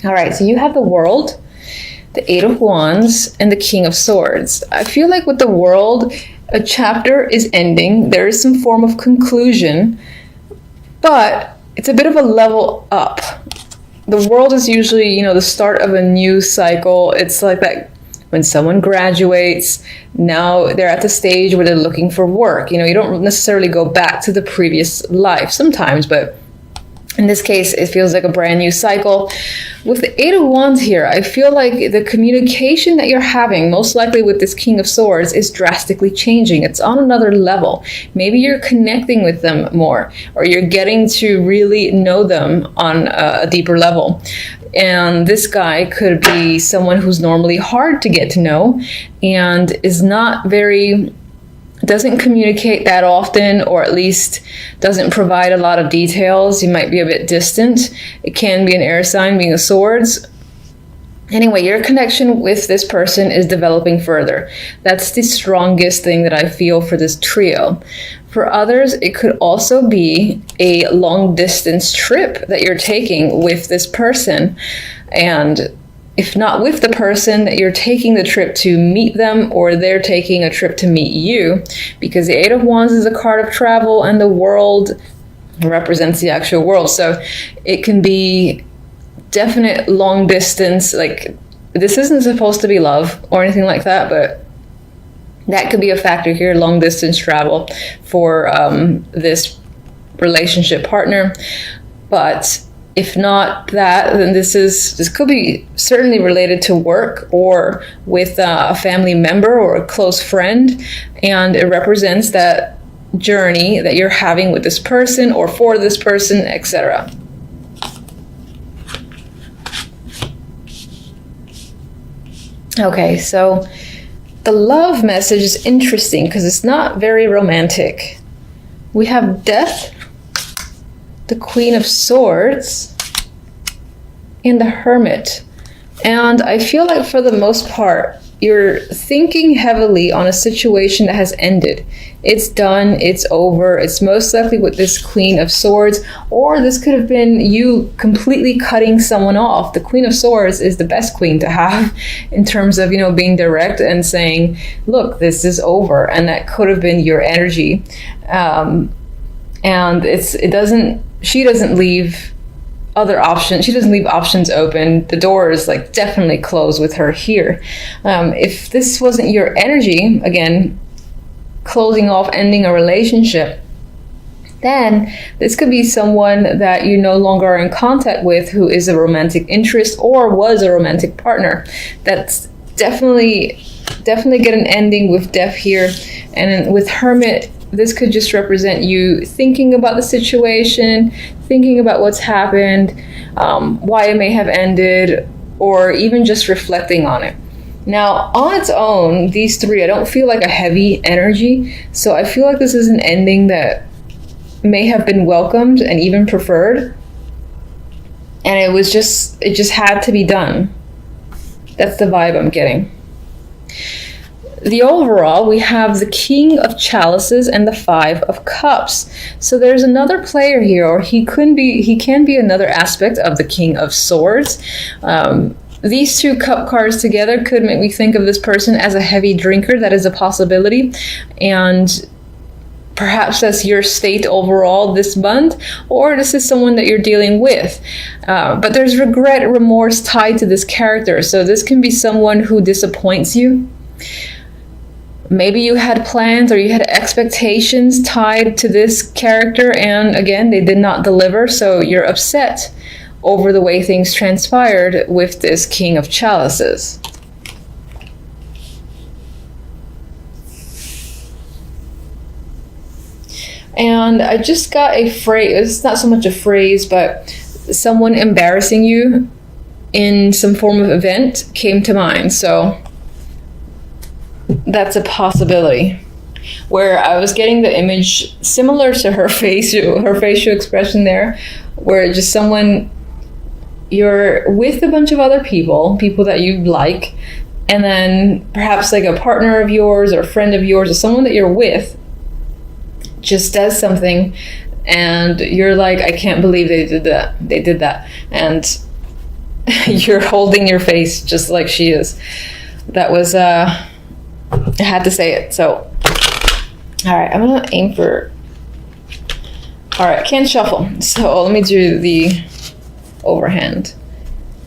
All right, so you have the World, the Eight of Wands, and the King of Swords. I feel like with the World, a chapter is ending. There is some form of conclusion, but it's a bit of a level up. The World is usually, the start of a new cycle. It's like that when someone graduates, now they're at the stage where they're looking for work. You don't necessarily go back to the previous life sometimes, but in this case, it feels like a brand new cycle. With the Eight of Wands here, I feel like the communication that you're having, most likely with this King of Swords, is drastically changing. It's on another level. Maybe you're connecting with them more, or you're getting to really know them on a deeper level. And this guy could be someone who's normally hard to get to know and is not doesn't communicate that often, or at least doesn't provide a lot of details. He might be a bit distant. It can be an air sign, being a swords. Anyway, your connection with this person is developing further. That's the strongest thing that I feel for this trio. For others, it could also be a long distance trip that you're taking with this person. And if not with the person, that you're taking the trip to meet them, or they're taking a trip to meet you, because the Eight of Wands is a card of travel and the World represents the actual world. So it can be definite long distance. Like, this isn't supposed to be love or anything like that, but that could be a factor here, long distance travel for this relationship partner. But if not that, then this could be certainly related to work or with a family member or a close friend, and it represents that journey that you're having with this person or for this person, etc. Okay, so the love message is interesting because it's not very romantic. We have Death, the Queen of Swords, and the Hermit. And I feel like for the most part, you're thinking heavily on a situation that has ended. It's done, it's over. It's most likely with this Queen of Swords, or this could have been you completely cutting someone off. The Queen of Swords is the best queen to have in terms of, being direct and saying, look, this is over. And that could have been your energy. And she doesn't leave other options. She doesn't leave options open. The door is definitely closed with her here. If this wasn't your energy, again, closing off, ending a relationship, then this could be someone that you no longer are in contact with, who is a romantic interest or was a romantic partner. That's definitely get an ending with Death here. And then with Hermit, this could just represent you thinking about the situation, thinking about what's happened, why it may have ended, or even just reflecting on it. Now, on its own, these three, I don't feel like a heavy energy. So I feel like this is an ending that may have been welcomed and even preferred. And it just had to be done. That's the vibe I'm getting. The overall, we have the King of Chalices and the Five of Cups. So there's another player here, or he can be another aspect of the King of Swords. These two cup cards together could make me think of this person as a heavy drinker. That is a possibility. And perhaps that's your state overall this month, or this is someone that you're dealing with. But there's regret, remorse tied to this character. So this can be someone who disappoints you. Maybe you had plans or you had expectations tied to this character, and again, they did not deliver, so you're upset over the way things transpired with this King of Chalices. And I just got a phrase, it's not so much a phrase, but someone embarrassing you in some form of event came to mind. So that's a possibility. Where I was getting the image similar to her facial expression there, where just someone, you're with a bunch of other people that you like, and then perhaps like a partner of yours or a friend of yours or someone that you're with just does something and you're like, I can't believe they did that. And You're holding your face just like she is. That was, I had to say it. So, all right, I'm gonna aim for, all right, can't shuffle. So let me do the overhand.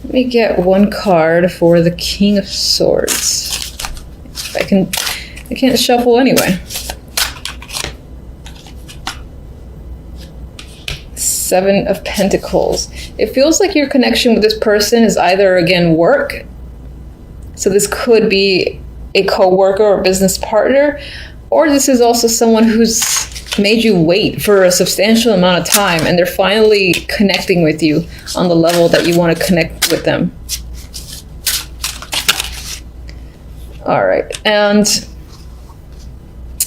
Let me get one card for the King of Swords. If I can't shuffle anyway. Seven of Pentacles. It feels like your connection with this person is either, again, work. So this could be a co-worker or business partner, or this is also someone who's made you wait for a substantial amount of time and they're finally connecting with you on the level that you want to connect with them. All right, and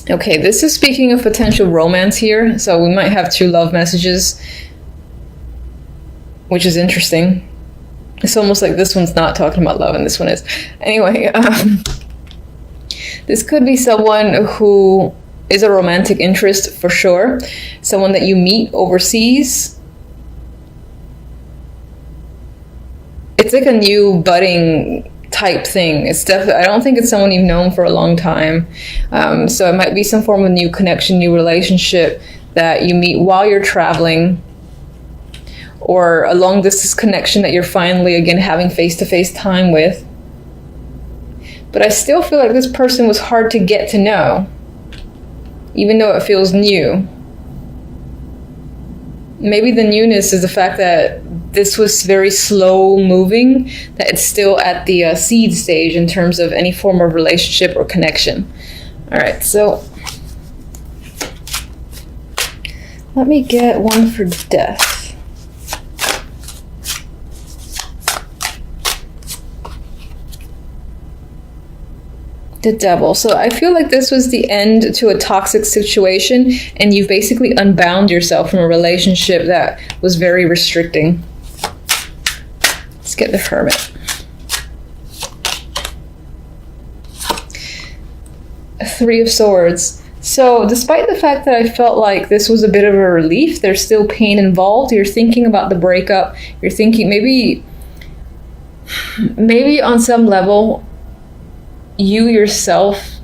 okay, this is speaking of potential romance here, so we might have 2 love messages, which is interesting. It's almost like this one's not talking about love and this one is. Anyway, this could be someone who is a romantic interest for sure. Someone that you meet overseas. It's like a new budding type thing. It's definitely, I don't think it's someone you've known for a long time. So it might be some form of new connection, new relationship that you meet while you're traveling, or a long distance connection that you're finally, again, having face-to-face time with. But I still feel like this person was hard to get to know, even though it feels new. Maybe the newness is the fact that this was very slow moving, that it's still at the seed stage in terms of any form of relationship or connection. All right, so let me get one for Death. The Devil. So I feel like this was the end to a toxic situation, and you've basically unbound yourself from a relationship that was very restricting. Let's get the Hermit. Three of Swords. So despite the fact that I felt like this was a bit of a relief, there's still pain involved. You're thinking about the breakup. You're thinking maybe on some level you yourself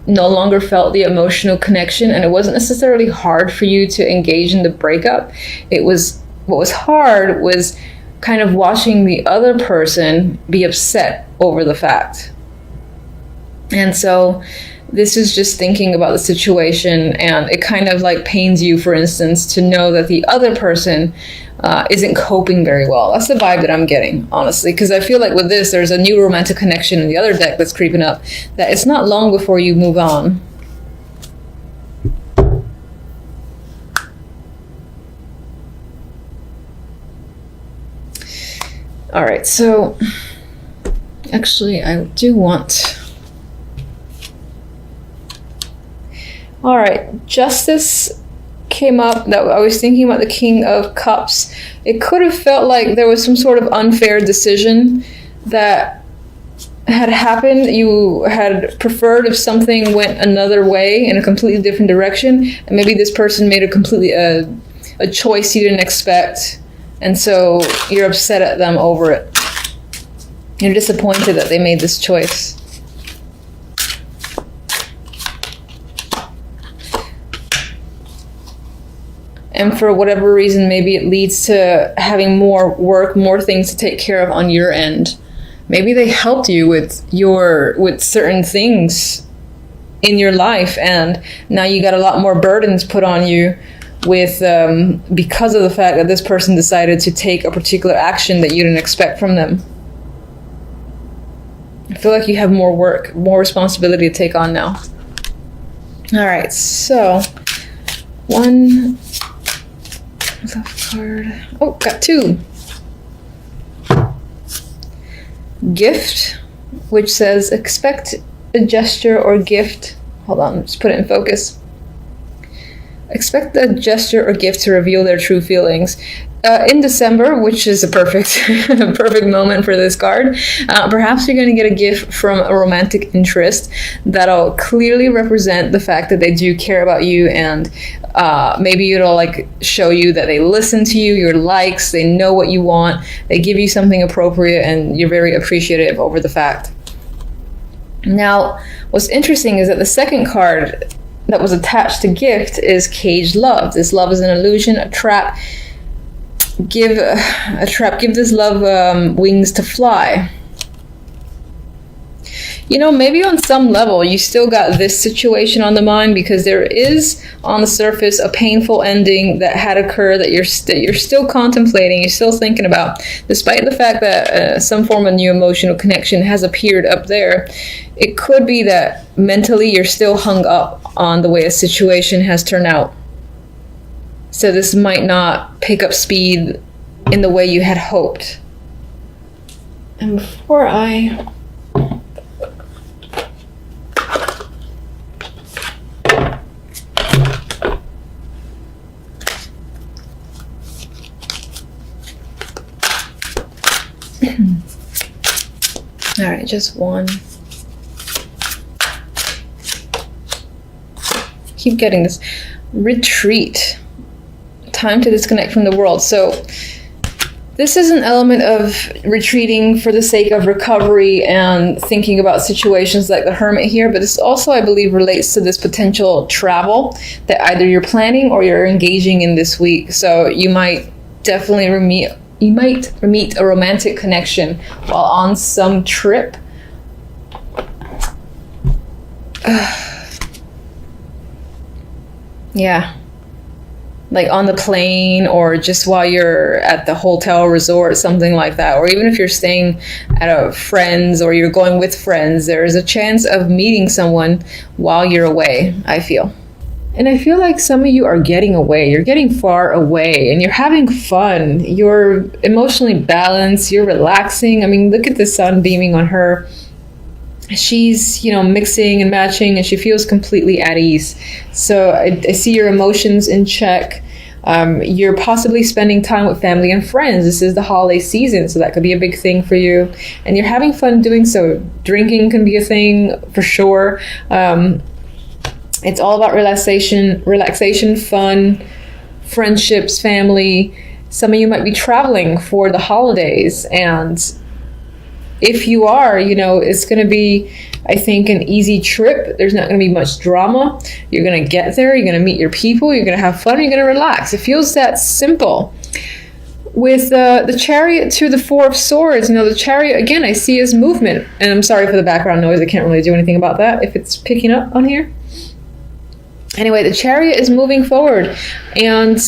no longer felt the emotional connection, and it wasn't necessarily hard for you to engage in the breakup. What was hard was kind of watching the other person be upset over the fact. And so this is just thinking about the situation, and it kind of like pains you, for instance, to know that the other person isn't coping very well. That's the vibe that I'm getting, honestly, because I feel like with this, there's a new romantic connection in the other deck that's creeping up, that it's not long before you move on. All right, so actually I do want... All right, Justice came up. That I was thinking about the King of Cups. It could have felt like there was some sort of unfair decision that had happened. You had preferred if something went another way in a completely different direction, and maybe this person made a choice you didn't expect, and so you're upset at them over it. You're disappointed that they made this choice. And for whatever reason, maybe it leads to having more work, more things to take care of on your end. Maybe they helped you with certain things in your life, and now you got a lot more burdens put on you with because of the fact that this person decided to take a particular action that you didn't expect from them. I feel like you have more work, more responsibility to take on now. All right, so one left card. Oh, got two. Gift, which says expect a gesture or gift. Hold on, let's put it in focus. Expect a gesture or gift to reveal their true feelings. in December, which is a perfect perfect moment for this card, perhaps you're going to get a gift from a romantic interest that'll clearly represent the fact that they do care about you, and maybe it'll like show you that they listen to you, your likes, they know what you want, they give you something appropriate, and you're very appreciative over the fact. Now, what's interesting is that the second card that was attached to gift is caged love. This love is an illusion, a trap. Give this love wings to fly. You know, maybe on some level you still got this situation on the mind, because there is on the surface a painful ending that had occurred that you're still contemplating, you're still thinking about, despite the fact that some form of new emotional connection has appeared up there. It could be that mentally you're still hung up on the way a situation has turned out. So this might not pick up speed in the way you had hoped. And before I... All right, just one. Keep getting this. Retreat. Time to disconnect from the world. So this is an element of retreating for the sake of recovery and thinking about situations like the Hermit here, but this also, I believe, relates to this potential travel that either you're planning or you're engaging in this week. So you might definitely meet a romantic connection while on some trip. Yeah. Like on the plane, or just while you're at the hotel resort, something like that. Or even if you're staying at a friend's or you're going with friends, there is a chance of meeting someone while you're away, I feel. And I feel like some of you are getting away. You're getting far away and you're having fun. You're emotionally balanced. You're relaxing. I mean, look at the sun beaming on her. She's, mixing and matching, and she feels completely at ease. So I see your emotions in check. You're possibly spending time with family and friends. This is the holiday season, so that could be a big thing for you. And you're having fun doing so. Drinking can be a thing for sure. It's all about relaxation, fun, friendships, family. Some of you might be traveling for the holidays, and if you are, it's going to be, I think, an easy trip. There's not going to be much drama. You're going to get there. You're going to meet your people. You're going to have fun. You're going to relax. It feels that simple. With the Chariot to the Four of Swords, the Chariot, again, I see as movement. And I'm sorry for the background noise. I can't really do anything about that if it's picking up on here. Anyway, the Chariot is moving forward. And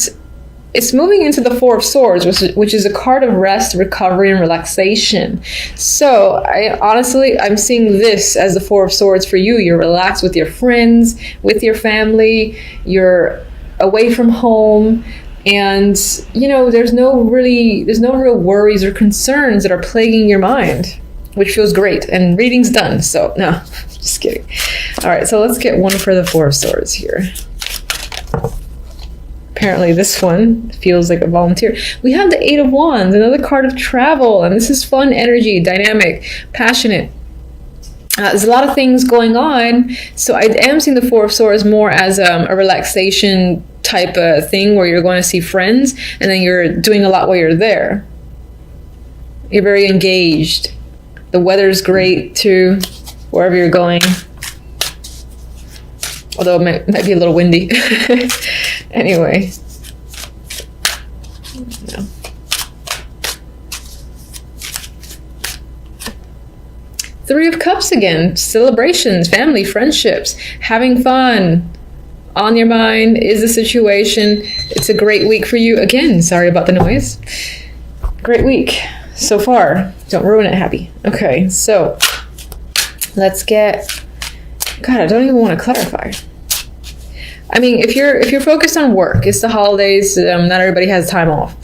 it's moving into the Four of Swords, which is a card of rest, recovery, and relaxation. So I'm seeing this as the Four of Swords for you. You're relaxed with your friends, with your family. You're away from home, and there's no real worries or concerns that are plaguing your mind, which feels great. And reading's done. So no, just kidding. All right, so let's get one for the Four of Swords here. Apparently this one feels like a volunteer. We have the Eight of Wands, another card of travel, and this is fun energy, dynamic, passionate. There's a lot of things going on, so I am seeing the Four of Swords more as a relaxation type of thing where you're going to see friends, and then you're doing a lot while you're there. You're very engaged. The weather's great too, wherever you're going. Although it might be a little windy. Anyway. No. Three of Cups again. Celebrations, family, friendships, having fun. On your mind is the situation. It's a great week for you. Again, sorry about the noise. Great week so far. Don't ruin it, happy. Okay, so let's get... God, I don't even want to clarify. I mean, if you're focused on work, it's the holidays. Not everybody has time off.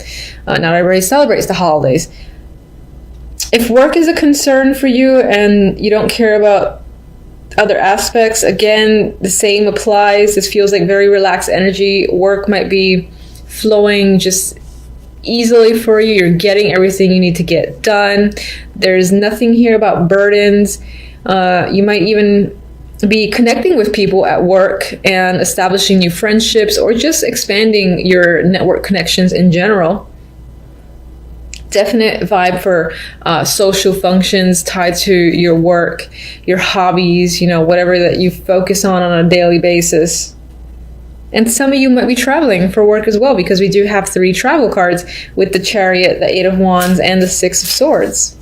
Not everybody celebrates the holidays. If work is a concern for you and you don't care about other aspects, again, the same applies. This feels like very relaxed energy. Work might be flowing just easily for you. You're getting everything you need to get done. There's nothing here about burdens. You might even be connecting with people at work and establishing new friendships, or just expanding your network connections in general. Definite vibe for social functions tied to your work, your hobbies, whatever that you focus on a daily basis. And some of you might be traveling for work as well, because we do have 3 travel cards with the Chariot, the 8 of Wands, and the 6 of Swords.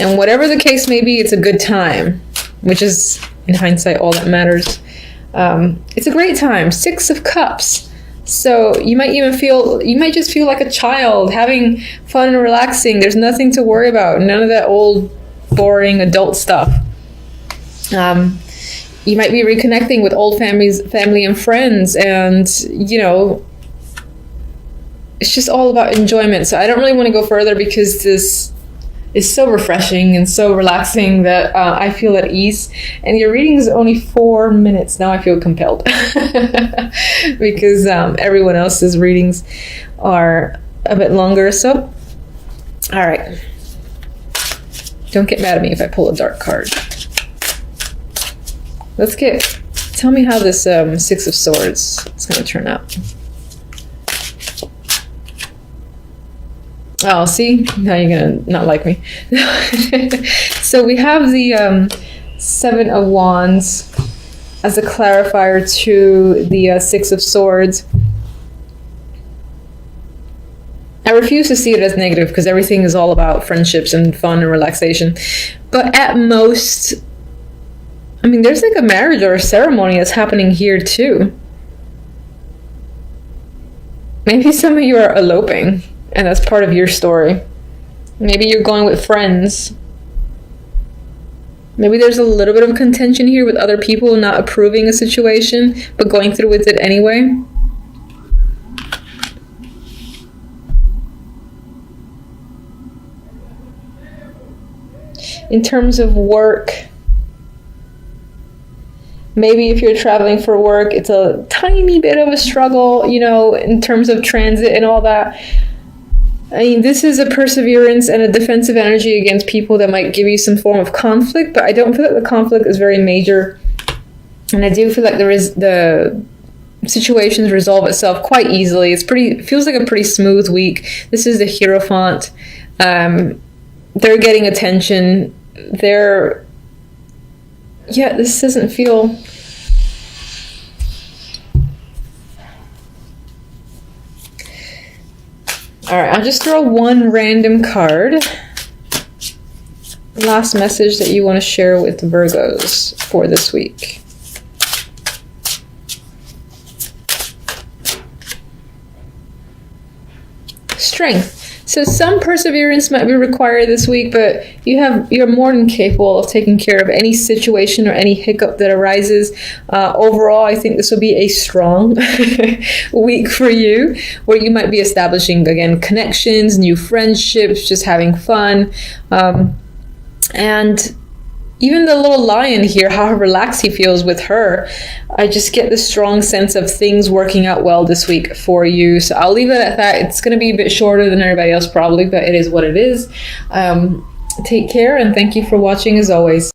And whatever the case may be, it's a good time, which is, in hindsight, all that matters. It's a great time. 6 of Cups. So you might just feel like a child, having fun and relaxing. There's nothing to worry about. None of that old, boring adult stuff. You might be reconnecting with old family and friends, and, it's just all about enjoyment. So I don't really want to go further, because this is so refreshing and so relaxing that I feel at ease. And your reading is only 4 minutes. Now I feel compelled because everyone else's readings are a bit longer. So, all right. Don't get mad at me if I pull a dark card. Tell me how this 6 of Swords is going to turn out. Oh, see? Now you're going to not like me. So we have the 7 of Wands as a clarifier to the 6 of Swords. I refuse to see it as negative, because everything is all about friendships and fun and relaxation. But at most, there's like a marriage or a ceremony that's happening here too. Maybe some of you are eloping, and that's part of your story. Maybe you're going with friends. Maybe there's a little bit of contention here with other people not approving a situation, but going through with it anyway. In terms of work, maybe if you're traveling for work, it's a tiny bit of a struggle, in terms of transit and all that. This is a perseverance and a defensive energy against people that might give you some form of conflict, but I don't feel like the conflict is very major. And I do feel like the situations resolve itself quite easily. It feels like a pretty smooth week. This is the Hierophant. They're getting attention. This doesn't feel... All right, I'll just throw one random card. Last message that you want to share with Virgos for this week. Strength. So some perseverance might be required this week, but you're more than capable of taking care of any situation or any hiccup that arises. Overall, I think this will be a strong week for you, where you might be establishing, again, connections, new friendships, just having fun. And even the little lion here, how relaxed he feels with her, I just get this strong sense of things working out well this week for you. So I'll leave it at that. It's going to be a bit shorter than everybody else probably, but it is what it is. Take care, and thank you for watching as always.